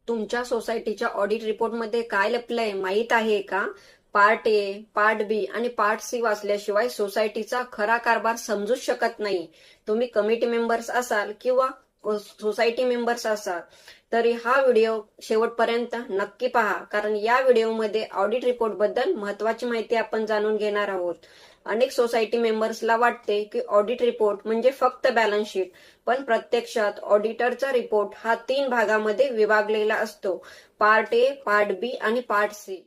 तुमच्या सोसायटीच्या ऑडिट रिपोर्टमध्ये काय लपलंय माहीत आहे का? पार्ट ए, पार्ट बी आणि पार्ट सी वाचल्याशिवाय सोसायटीचा खरा कारभार समजूच शकत नाही. तुम्ही कमिटी मेंबर्स असाल किंवा सोसायटी मेंबर्स असाल तरी हा व्हिडिओ शेवटपर्यंत नक्की पहा, कारण या व्हिडिओमध्ये ऑडिट रिपोर्ट बद्दल महत्वाची माहिती आपण जाणून घेणार आहोत. अनेक सोसायटी मेंबर्सला वाटते की ऑडिट रिपोर्ट म्हणजे फक्त बॅलन्स शीट, पण प्रत्यक्षात ऑडिटरचा रिपोर्ट हा 3 भागामध्ये विभागलेला असतो: पार्ट ए, पार्ट बी आणि पार्ट सी.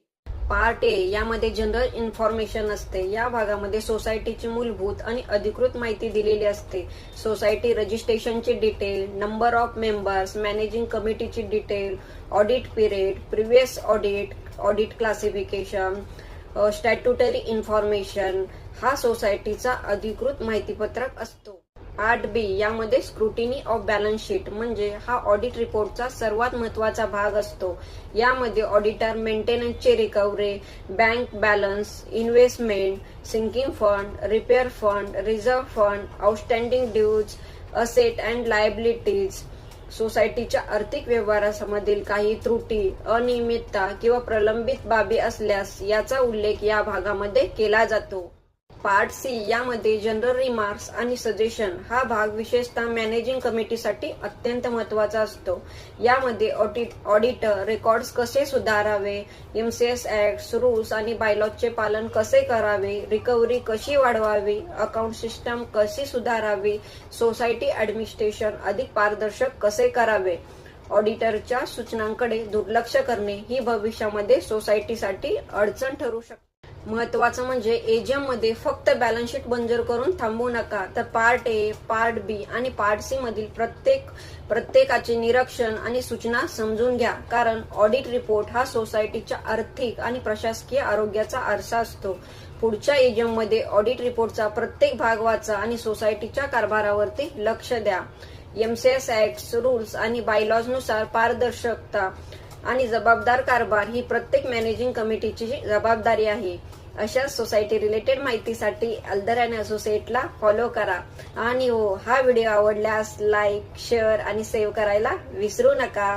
पार्ट ए यामध्ये जनरल इन्फॉर्मेशन असते. या भागामध्ये सोसायटीची मूलभूत आणि अधिकृत माहिती दिलेली असते. सोसायटी रजिस्ट्रेशनची detail, number of members, managing कमिटीची detail, audit period, previous audit, audit classification, statutory information हा सोसायटीचा अधिकृत माहितीपत्रक असतो. पार्ट बी यामध्ये स्क्रुटिनी ऑफ बॅलन्स शीट म्हणजे हा ऑडिट रिपोर्टचा सर्वात महत्वाचा भाग असतो. यामध्ये ऑडिटर मेंटेनन्सची recovery, bank balance, investment, sinking fund, repair fund, reserve fund, outstanding dues, asset and liabilities, सोसायटीच्या आर्थिक व्यवहारांमधील काही त्रुटी, अनियमितता किंवा प्रलंबित बाबी असल्यास याचा उल्लेख या भागामध्ये केला जातो. पार्ट सी यामध्ये जनरल रिमार्क्स आणि सजेशन हा भाग विशेषतः मॅनेजिंग कमिटीसाठी अत्यंत महत्वाचा असतो. यामध्ये ऑडिटर रेकॉर्ड्स कसे सुधारावे, एमसीएस ऍक्ट, रूल्स आणि बायलॉजचे पालन कसे करावे, रिकव्हरी कशी वाढवावी, अकाउंट सिस्टम कशी सुधारावी, सोसायटी ऍडमिनिस्ट्रेशन अधिक पारदर्शक कसे करावे. ऑडिटरच्या सूचनांकडे दुर्लक्ष करणे ही भविष्यामध्ये सोसायटीसाठी अडचण ठरू शकते. महत्वाचं म्हणजे एजीएम मध्ये फक्त बॅलन्स शीट मंजूर करून थांबू नका, तर पार्ट ए, पार्ट बी आणि पार्ट सी मधील प्रत्येकाचे निरीक्षण आणि सूचना समजून घ्या, कारण ऑडिट रिपोर्ट हा सोसायटीच्या आर्थिक आणि प्रशासकीय आरोग्याचा आरसा असतो. पुढच्या एजीएम मध्ये ऑडिट रिपोर्टचा प्रत्येक भाग वाचा आणि सोसायटीच्या कारभारावरती लक्ष द्या. एमसीएस ऍक्ट, रूल्स आणि बायलॉज नुसार पारदर्शकता आणि जबाबदार कारभार ही प्रत्येक मॅनेजिंग कमिटीची जबाबदारी आहे. अशा सोसायटी रिलेटेड माहितीसाठी अल्दर अँड असोसिएटला फॉलो करा. आणि हा व्हिडिओ आवडल्यास लाईक, शेअर आणि सेव्ह करायला विसरू नका.